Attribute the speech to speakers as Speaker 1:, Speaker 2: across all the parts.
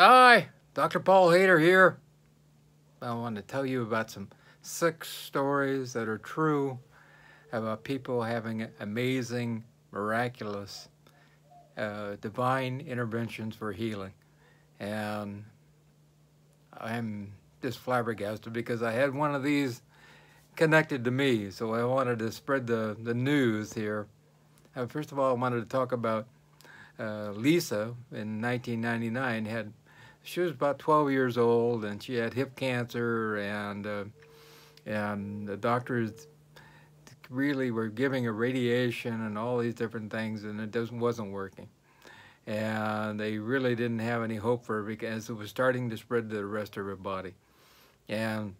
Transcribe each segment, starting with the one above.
Speaker 1: Hi, Dr. Paul Haider here. I want to tell you about some 6 stories that are true about people having amazing, miraculous, divine interventions for healing. And I'm just flabbergasted because I had one of these connected to me, so I wanted to spread the news here. First of all, I wanted to talk about Lisa in 1999. She was about 12 years old, and she had hip cancer, and the doctors really were giving her radiation and all these different things, and it wasn't working. And they really didn't have any hope for her because it was starting to spread to the rest of her body. And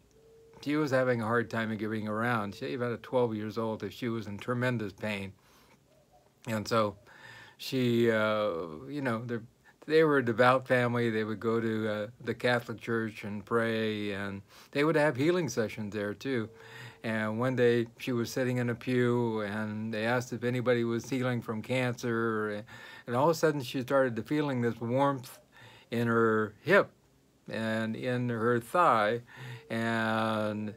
Speaker 1: she was having a hard time of getting around. She, even at 12 years old, she was in tremendous pain. And so she, they were a devout family. They would go to the Catholic Church and pray, and they would have healing sessions there too. And one day she was sitting in a pew, and they asked if anybody was healing from cancer, and all of a sudden she started to feeling this warmth in her hip and in her thigh, and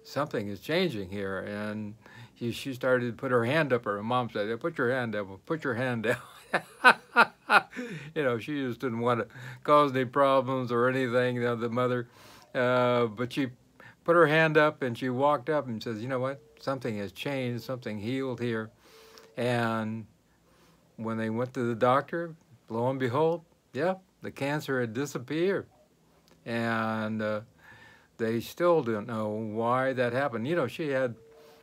Speaker 1: something is changing here. And she started to put her hand up. Her mom said, "Put your hand up. Put your hand down." She just didn't want to cause any problems or anything, the mother. But she put her hand up, and she walked up and says, "You know what? Something has changed. Something healed here." And when they went to the doctor, lo and behold, yeah, the cancer had disappeared. And they still don't know why that happened. She had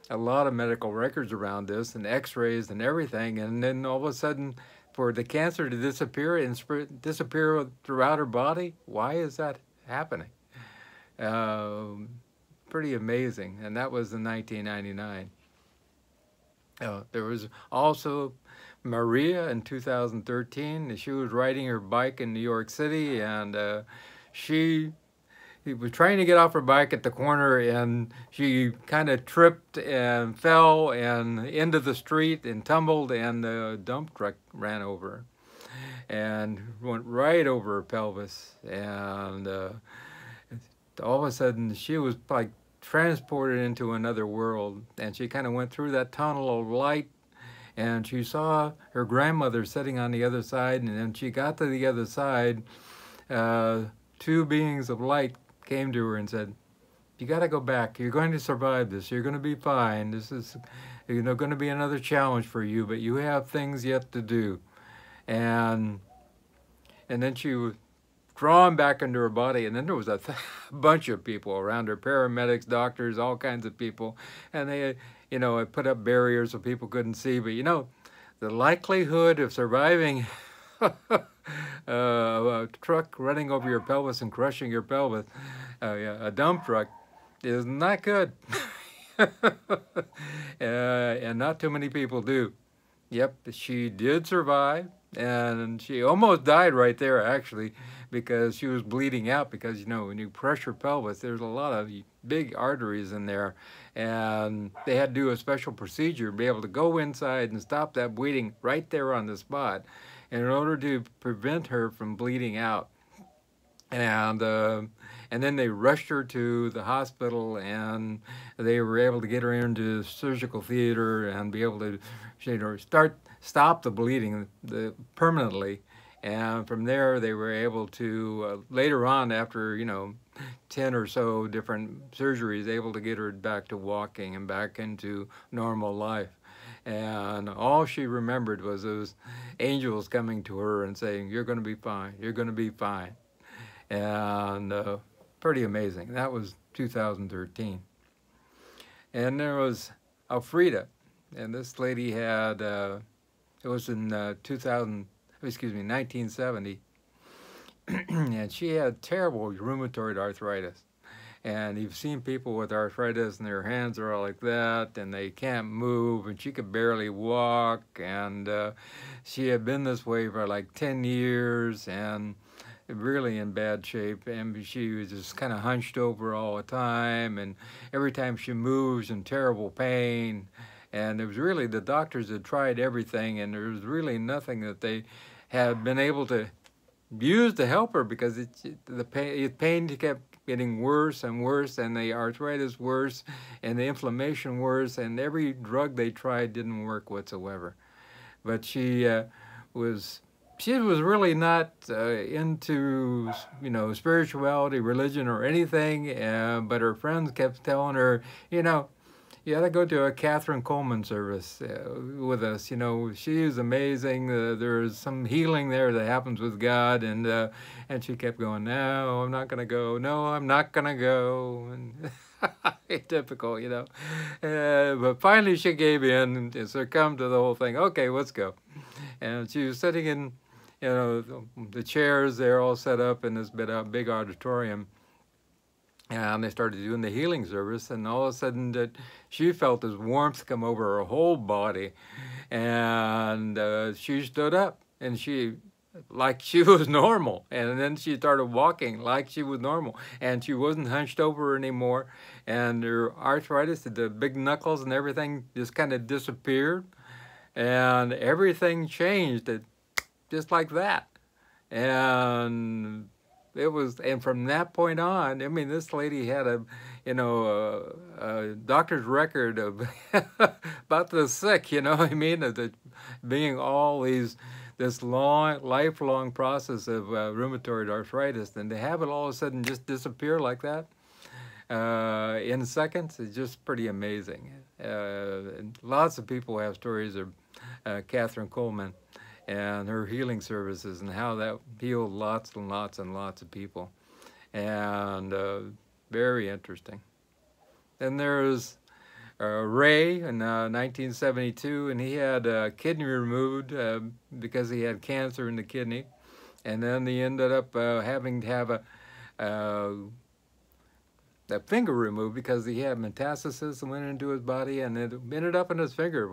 Speaker 1: a lot of medical records around this and x-rays and everything, and then all of a sudden for the cancer to disappear and disappear throughout her body, why is that happening? Pretty amazing. And that was in 1999. There was also Maria in 2013. She was riding her bike in New York City, and she was trying to get off her bike at the corner, and she kind of tripped and fell and into the street and tumbled, and the dump truck ran over her and went right over her pelvis. And all of a sudden she was like transported into another world, and she kind of went through that tunnel of light, and she saw her grandmother sitting on the other side. And then she got to the other side. 2 beings of light came to her and said, "You got to go back. You're going to survive this. You're going to be fine. This is, going to be another challenge for you, but you have things yet to do." And then she was drawn back into her body, and then there was a bunch of people around her, paramedics, doctors, all kinds of people, and they, put up barriers so people couldn't see. But the likelihood of surviving a truck running over your pelvis and crushing your pelvis, a dump truck, is not good. And not too many people do. Yep, she did survive, and she almost died right there, actually, because she was bleeding out. Because when you crush your pelvis, there's a lot of big arteries in there, and they had to do a special procedure to be able to go inside and stop that bleeding right there on the spot, in order to prevent her from bleeding out. And then they rushed her to the hospital, and they were able to get her into the surgical theater and be able to stop the bleeding permanently. And from there, they were able to, later on, after 10 or so different surgeries, able to get her back to walking and back into normal life. And all she remembered was those angels coming to her and saying, "You're going to be fine. You're going to be fine." And pretty amazing. That was 2013. And there was Frieda, and this lady had, it was in 1970, and she had terrible rheumatoid arthritis. And you've seen people with arthritis, and their hands are all like that, and they can't move, and she could barely walk. And she had been this way for like 10 years, and really in bad shape. And she was just kind of hunched over all the time, and every time she moves, in terrible pain. And it was really, the doctors had tried everything, and there was really nothing that they had been able to used to help her because the pain kept getting worse and worse, and the arthritis worse, and the inflammation worse, and every drug they tried didn't work whatsoever. But was she was really not into spirituality, religion, or anything. But her friends kept telling her, you got to go to a Catherine Coleman service with us. She is amazing. There's some healing there that happens with God, and she kept going. No, I'm not gonna go. No, I'm not gonna go. And typical, but finally, she gave in and succumbed to the whole thing. Okay, let's go. And she was sitting in, the chairs. They're all set up in this big auditorium. And they started doing the healing service, and all of a sudden she felt this warmth come over her whole body, and she stood up, and like she was normal, and then she started walking like she was normal, and she wasn't hunched over anymore, and her arthritis, the big knuckles and everything just kind of disappeared, and everything changed just like that. And and from that point on, I mean, this lady had a doctor's record of about the sick, what I mean, being this lifelong process of rheumatoid arthritis, and to have it all of a sudden just disappear like that in seconds is just pretty amazing. And lots of people have stories of Catherine Coleman and her healing services, and how that healed lots and lots and lots of people. And very interesting. Then there's Ray in 1972, and he had a kidney removed because he had cancer in the kidney. And then he ended up having to have a finger removed because he had metastasis and went into his body, and it ended up in his finger.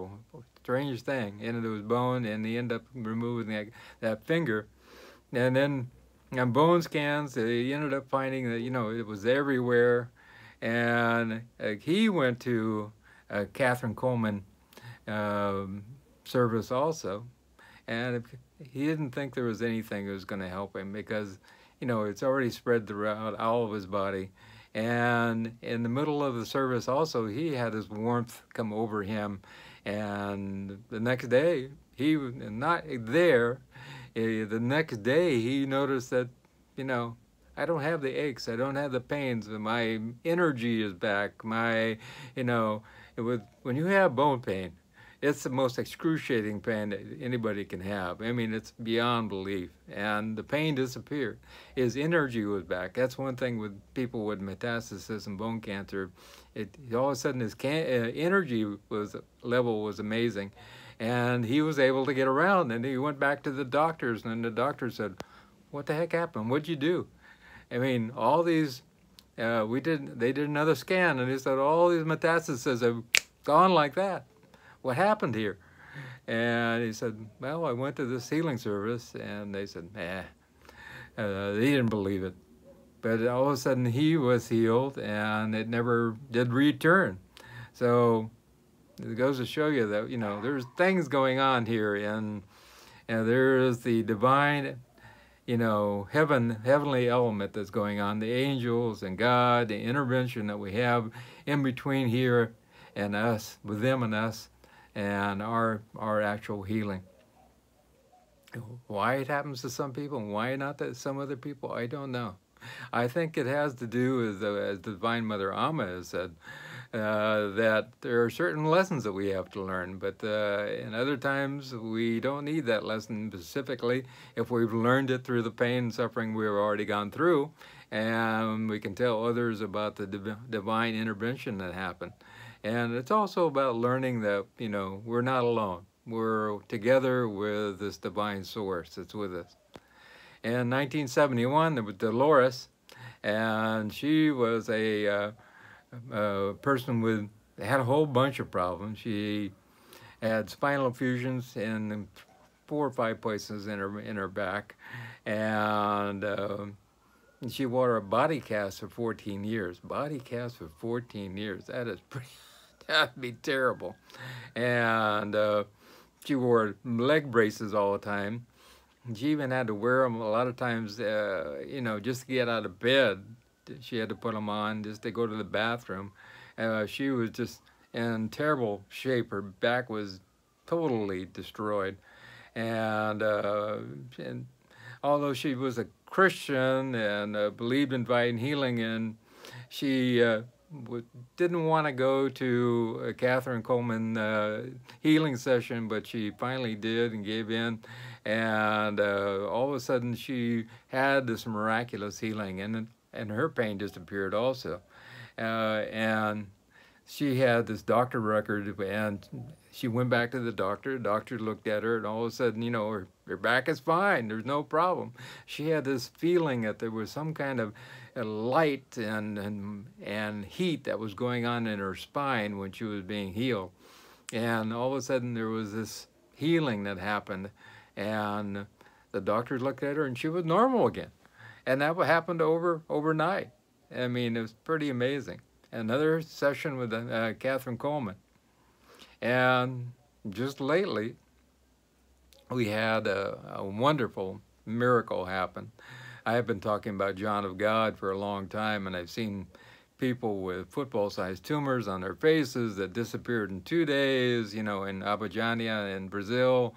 Speaker 1: Strange thing, into his bone, and he ended up removing that finger. And then on bone scans, he ended up finding that it was everywhere. And he went to Catherine Coleman service also, and he didn't think there was anything that was going to help him because it's already spread throughout all of his body. And in the middle of the service also, he had this warmth come over him. And the next day, he was not there. The next day, he noticed that, I don't have the aches. I don't have the pains. My energy is back. When you have bone pain, it's the most excruciating pain that anybody can have. I mean, it's beyond belief. And the pain disappeared. His energy was back. That's one thing with people with metastasis and bone cancer. All of a sudden, his energy level was amazing. And he was able to get around. And he went back to the doctors. And the doctor said, what the heck happened? What'd you do? I mean, all these, they did another scan. And they said, all these metastases have gone like that. What happened here? And he said, well, I went to this healing service, and they said, they didn't believe it. But all of a sudden, he was healed, and it never did return. So it goes to show you that, there's things going on here, and there is the divine, heavenly element that's going on, the angels and God, the intervention that we have in between here and us, with them and us, and our actual healing. Why it happens to some people and why not to some other people, I don't know. I think it has to do with, as Divine Mother Amma has said, that there are certain lessons that we have to learn, but in other times we don't need that lesson specifically if we've learned it through the pain and suffering we've already gone through, and we can tell others about the divine intervention that happened. And it's also about learning that, we're not alone. We're together with this divine source that's with us. In 1971, there was Dolores, and she was a person had a whole bunch of problems. She had spinal fusions in 4 or 5 places in her back, and she wore a body cast for 14 years. Body cast for 14 years. That is pretty. That'd be terrible. And she wore leg braces all the time. She even had to wear them a lot of times, you know, just to get out of bed. She had to put them on just to go to the bathroom. She was just in terrible shape. Her back was totally destroyed. And although she was a Christian and believed in divine healing, and she didn't want to go to a Catherine Coleman healing session, but she finally did and gave in. And all of a sudden, she had this miraculous healing, and her pain disappeared also. And she had this doctor record, and she went back to the doctor. The doctor looked at her, and all of a sudden, you know, her back is fine. There's no problem. She had this feeling that there was some kind of light and heat that was going on in her spine when she was being healed. And all of a sudden, there was this healing that happened, and the doctor looked at her, and she was normal again. And that happened overnight. I mean, it was pretty amazing. Another session with Catherine Coleman. And just lately, we had a wonderful miracle happen. I have been talking about John of God for a long time, and I've seen people with football-sized tumors on their faces that disappeared in 2 days, you know, in Abadiânia in Brazil.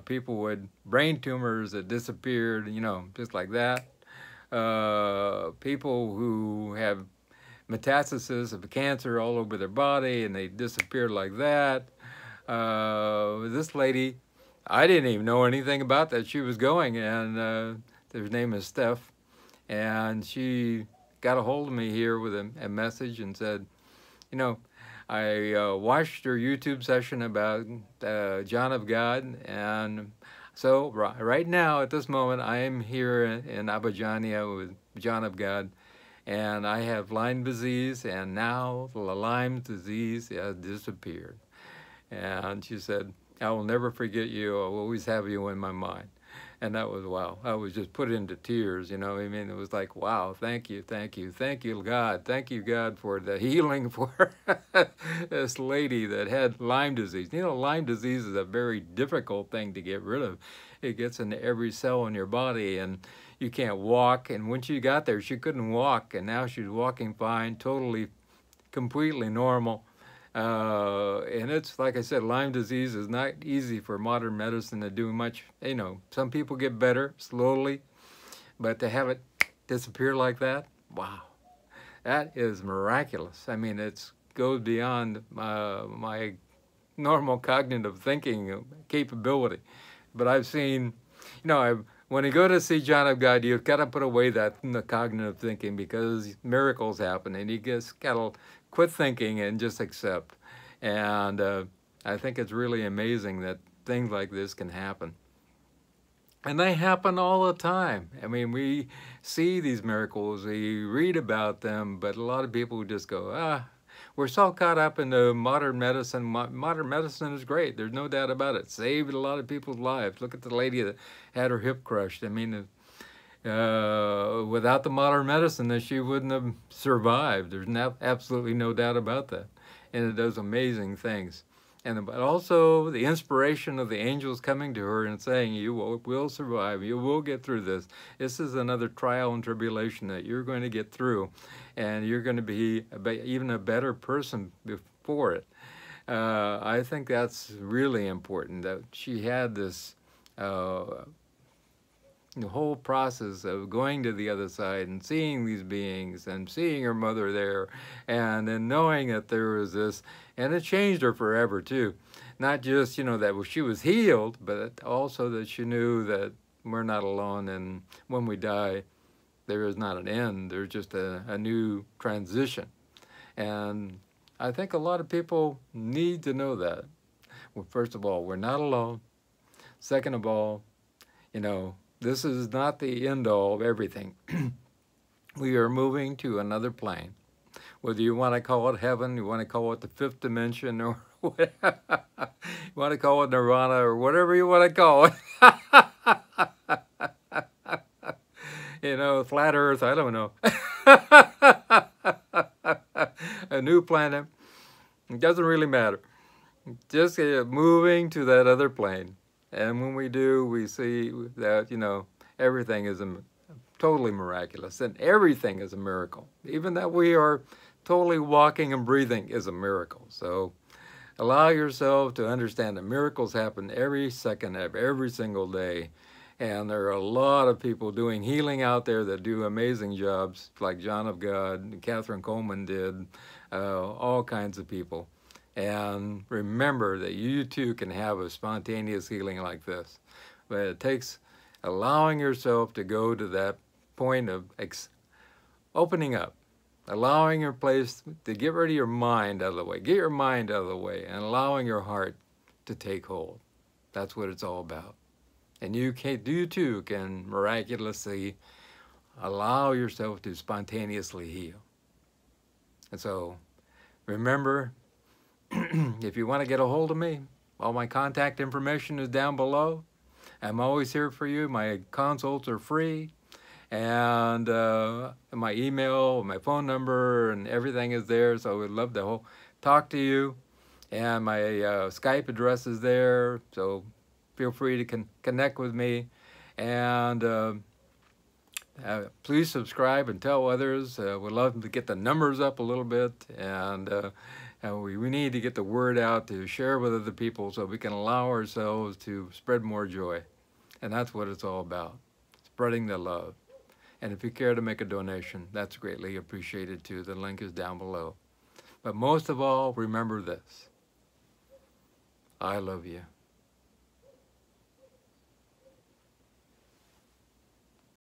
Speaker 1: People with brain tumors that disappeared, you know, just like that. People who have metastasis of cancer all over their body, and they disappeared like that. This lady, I didn't even know anything about that. She was going, and her name is Steph, and she got a hold of me here with a message and said, you know, I watched your YouTube session about John of God, and so right now at this moment I am here in Abadiânia with John of God. And I have Lyme disease, and now the Lyme disease has disappeared. And she said, I will never forget you. I will always have you in my mind. And that was, wow. I was just put into tears, you know. I mean, it was like, wow, thank you, thank you, thank you, God. Thank you, God, for the healing for this lady that had Lyme disease. You know, Lyme disease is a very difficult thing to get rid of. It gets into every cell in your body, and you can't walk. And when she got there, she couldn't walk, and now she's walking fine, totally, completely normal. And it's, like I said, Lyme disease is not easy for modern medicine to do much. You know, some people get better slowly, but to have it disappear like that, wow, that is miraculous. I mean, it goes beyond my normal cognitive thinking capability. But I've seen, you know, when you go to see John of God, you've got to put away that cognitive thinking, because miracles happen, and you just got to quit thinking and just accept. And I think it's really amazing that things like this can happen. And they happen all the time. I mean, we see these miracles, we read about them, but a lot of people just go, we're so caught up in the modern medicine. Modern medicine is great. There's no doubt about it. Saved a lot of people's lives. Look at the lady that had her hip crushed. I mean, without the modern medicine, that she wouldn't have survived. There's absolutely no doubt about that. And it does amazing things. But also the inspiration of the angels coming to her and saying, you will survive, you will get through this. This is another trial and tribulation that you're going to get through, and you're going to be even a better person before it. I think that's really important, that she had this the whole process of going to the other side and seeing these beings and seeing her mother there, and then knowing that there was this, and it changed her forever too. Not just, you know, that she was healed, but also that she knew that we're not alone, and when we die, there is not an end. There's just a new transition. And I think a lot of people need to know that. Well, first of all, we're not alone. Second of all, you know, this is not the end all of everything. We are moving to another plane. Whether you want to call it heaven, you want to call it the fifth dimension, or whatever, you want to call it nirvana, or whatever you want to call it. You know, flat earth, I don't know. A new planet, it doesn't really matter. Just moving to that other plane. And when we do, we see that, you know, everything is totally miraculous, and everything is a miracle. Even that we are totally walking and breathing is a miracle. So allow yourself to understand that miracles happen every second of every single day. And there are a lot of people doing healing out there that do amazing jobs, like John of God, Catherine Coleman did, all kinds of people. And remember that you too can have a spontaneous healing like this. But it takes allowing yourself to go to that point of opening up, allowing your place to get rid of your mind out of the way. Get your mind out of the way and allowing your heart to take hold. That's what it's all about. And you too can miraculously allow yourself to spontaneously heal. And so remember, if you want to get a hold of me, all my contact information is down below. I'm always here for you. My consults are free. And my email, my phone number, and everything is there. So I would love to talk to you. And my Skype address is there. So feel free to connect with me. And please subscribe and tell others. We'd love to get the numbers up a little bit. And we need to get the word out to share with other people so we can allow ourselves to spread more joy. And that's what it's all about, spreading the love. And if you care to make a donation, that's greatly appreciated too. The link is down below. But most of all, remember this. I love you.